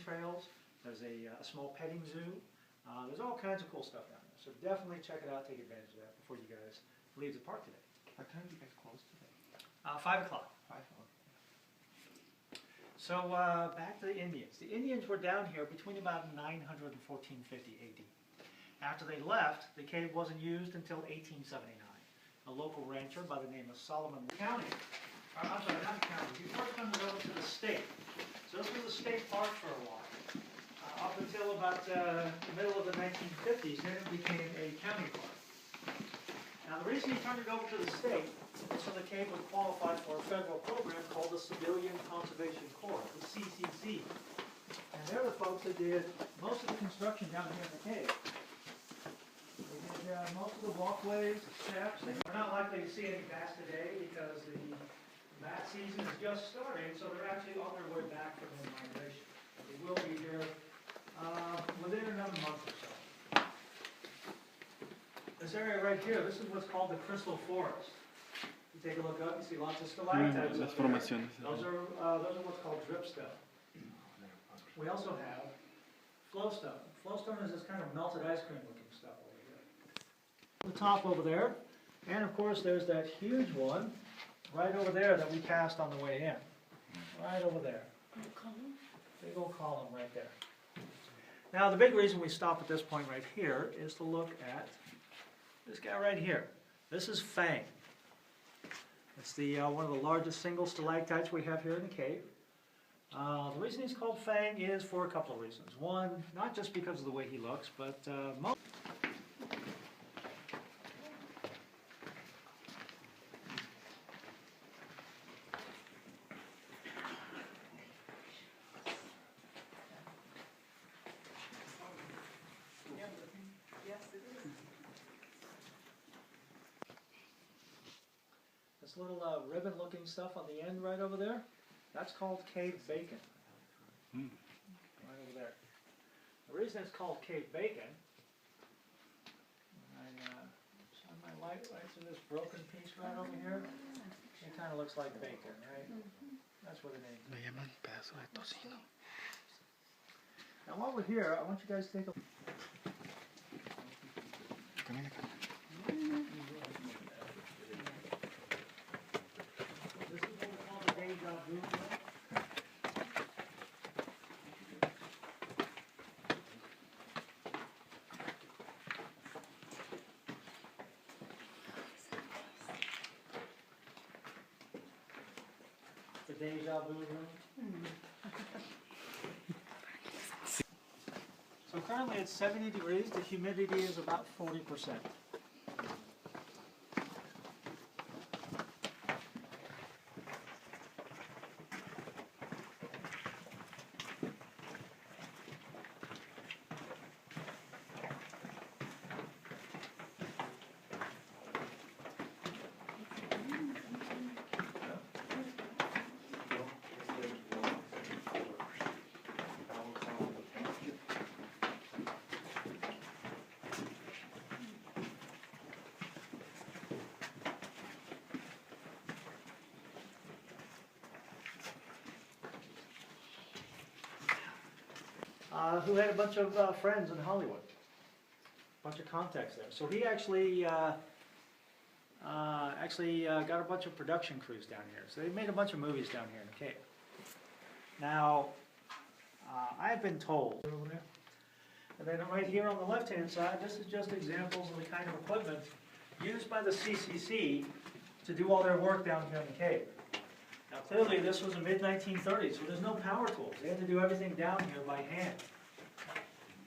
trails. There's a small petting zoo. There's all kinds of cool stuff down there. So definitely check it out, take advantage of that before you guys leave the park today. What time do you guys close today? 5 o'clock. 5 o'clock. So back to the Indians. The Indians were down here between about 900 and 1450 AD. After they left, the cave wasn't used until 1879. A local rancher by the name of Solomon County, I'm sorry, not county, he first comes over to the state. So this was a state park for a while. Up until about the middle of the 1950s, then it became a county park. Now the reason he turned it over to the state is so the cave would qualify for a federal program called the Civilian Conservation Corps, the CCC. And they're the folks that did most of the construction down here in the cave. They did most of the walkways, the steps. We're not likely to see any bats today because the bat season is just starting, so they're actually on their way back from their migration. They will be here within another month or so. This area right here, this is what's called the Crystal Forest. You take a look up, you see lots of stalactites. Las formaciones. Those are what's called dripstone. We also have flowstone. Flowstone is this kind of melted ice cream looking stuff over here. The top over there, and of course there's that huge one right over there that we passed on the way in. Right over there. Big old column right there. Now the big reason we stop at this point right here is to look at this guy right here. This is Fang. It's the one of the largest single stalactites we have here in the cave. The reason he's called Fang is for a couple of reasons. One, not just because of the way he looks, but most. This little ribbon-looking stuff on the end right over there, that's called cave bacon. Right over there. The reason it's called cave bacon, I shine my light right through this broken piece right over here, it kind of looks like bacon, right? That's what it is. Le llaman pedazo de tocino. Now while we're here, I want you guys to take a Camina, camina. This is what we call the deja vu. The deja vu room. So currently it's 70 degrees, the humidity is about 40%. Who had a bunch of friends in Hollywood, a bunch of contacts there. So he actually got a bunch of production crews down here. So they made a bunch of movies down here in the cave. Now, I've been told, and then right here on the left-hand side, this is just examples of the kind of equipment used by the CCC to do all their work down here in the cave. Now clearly this was the mid-1930s, so there's no power tools. They had to do everything down here by hand.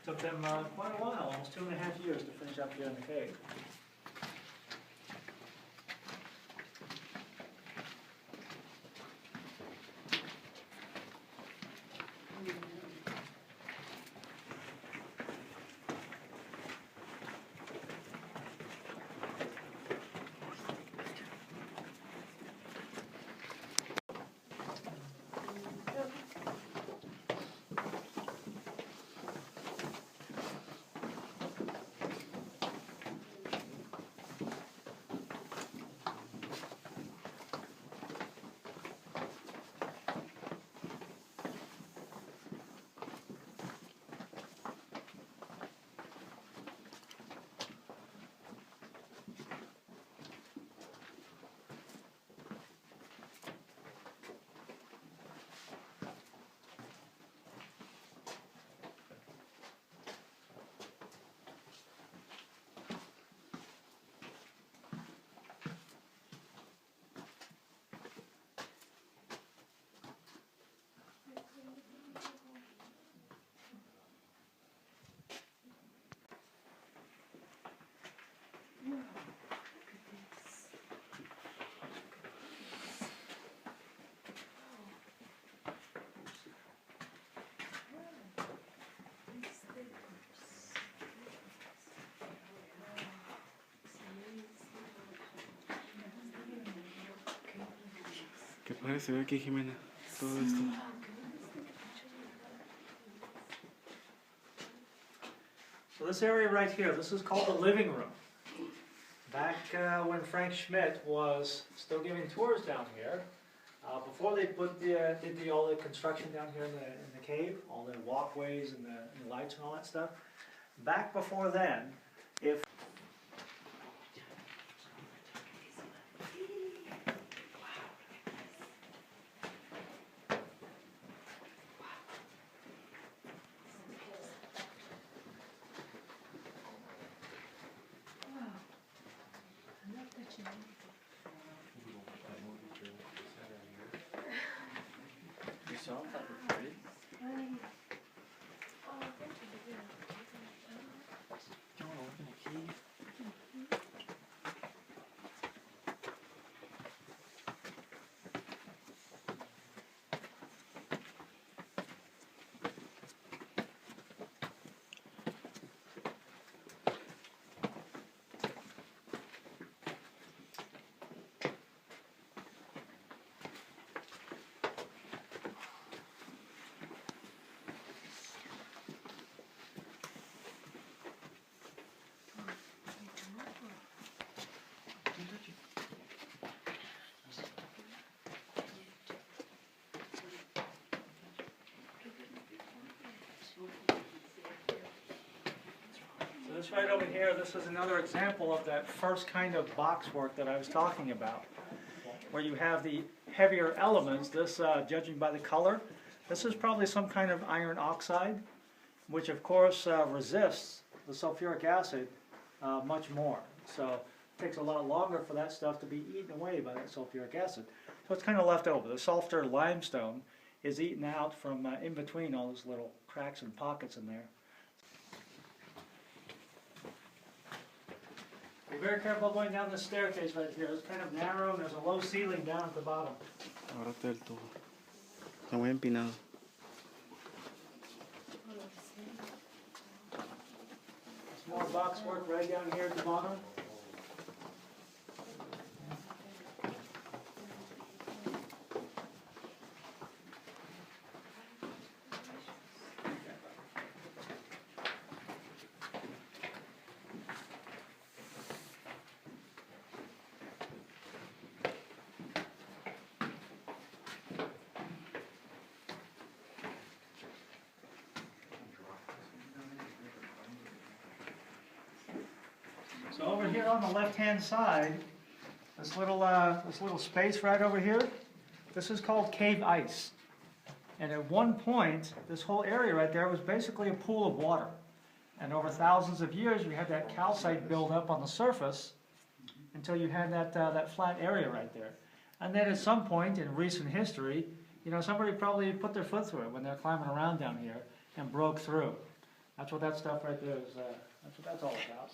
Took them quite a while, almost 2.5 years to finish up here in the cave. Ahora se ve aquí, Jimena, todo esto. So this area right here, this is called the living room. Back when Frank Schmidt was still giving tours down here, before they did all the construction down here in the cave, all the walkways and the lights and all that stuff, back before then, if this right over here, this is another example of that first kind of boxwork that I was talking about, where you have the heavier elements. This, judging by the color, this is probably some kind of iron oxide, which of course resists the sulfuric acid much more. So it takes a lot longer for that stuff to be eaten away by that sulfuric acid. So it's kind of left over. The softer limestone is eaten out from in between all those little cracks and pockets in there. Be very careful going down this staircase right here. It's kind of narrow and there's a low ceiling down at the bottom. Ahora está del todo. Está muy empinado. Some more boxwork right down here at the bottom. So over here on the left-hand side, this little space right over here, this is called cave ice. And at one point, this whole area right there was basically a pool of water. And over thousands of years, you had that calcite build up on the surface until you had that flat area right there. And then at some point in recent history, you know, somebody probably put their foot through it when they're climbing around down here and broke through. That's what that stuff right there is, that's what that's all about.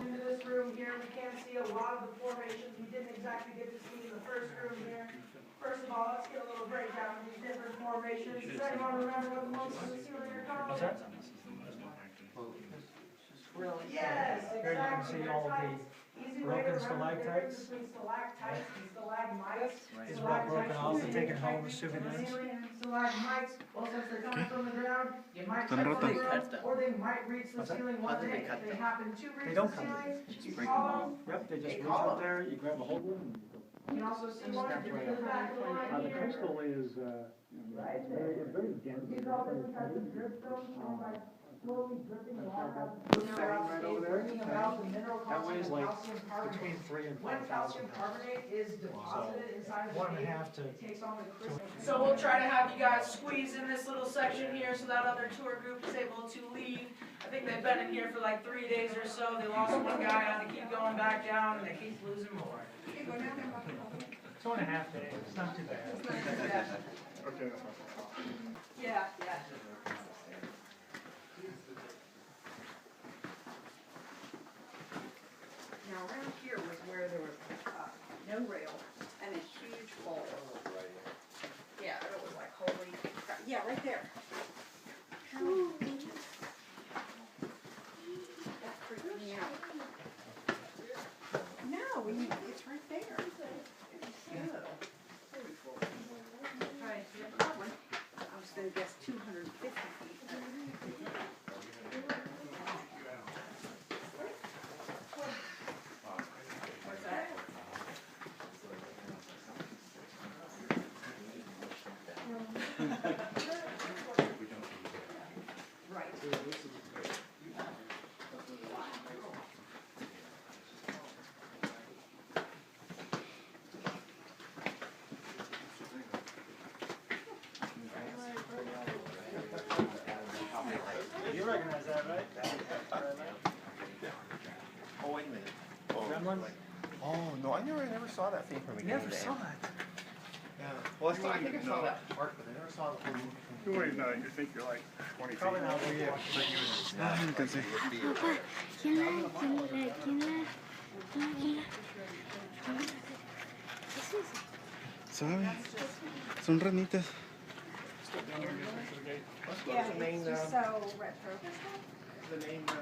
Into this room here, we can see a lot of the formations we didn't exactly get to see in the first room here. First of all, let's get a little breakdown of these different formations. Does anyone remember what the most of the ceiling are called? What's that? Yes, exactly. Here you can see all of the Easy way to broken remember the difference stalactites. between stalactites and stalagmites. These were all broken off and taken home as souvenirs. Stalagmites, well, since they're coming from the ground, you might Están cut rotas. the ground, or they might reach the What's that? ceiling one day. If they happen to They reach don't the cut them. ceiling, you call them. Yep, they just reach up there, you grab a hold of them. You can also see one in the back of the line The here. crystal is Right very dense. These are all different types of dripstones made by slowly dripping the water out of the mineral Right over there. bringing about the mineral That content weighs of like calcium carbonate. between 3 and When 5,000 calcium pounds. carbonate is deposited inside of the 1.5 cave, to it takes on the crystal. So we'll try to have you guys squeeze in this little section here so that other tour group is able to leave. I think they've been in here for like 3 days or so. They lost one guy, had to keep going back down, and they keep losing more. 2.5 days, it's not too bad. Okay, that's fine. Yeah, yeah. Now around here was where there was no rail and a huge hole. Yeah, it was like holy crap. Yeah, right there. That freaked me out. No, it's right there. Right, that one, I was gonna guess 250 feet. What's that? Right. You recognize that, right? Oh, wait a minute. Gremlin? Oh, no, I never saw that thing from the Never saw it. Yeah. Well, I think I saw that part, but I never saw the whole movie. You wouldn't know, you think you're like 20 feet. Probably not where you are. Ah, no alcancé. Papá, ¿quién la? ¿Qué es eso? ¿Sabe? Son ranitas. Yeah, it's just so retro. The name, Le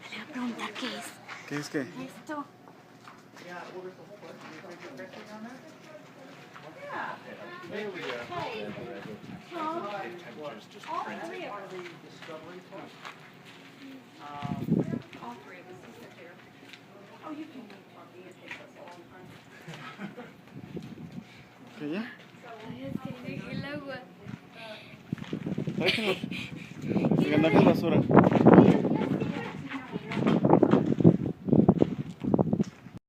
voy a preguntar qué es. ¿Qué es qué? Esto. yeah, well, there's a whole bunch of different on there. There we go. No. All three of them. Discovery Point. All three of us sit there. Oh, you can keep talking, it takes us a long time. ¿Qué ya? Ay, es que dejé el agua. ¿Sabes que no? Se ganaste basura.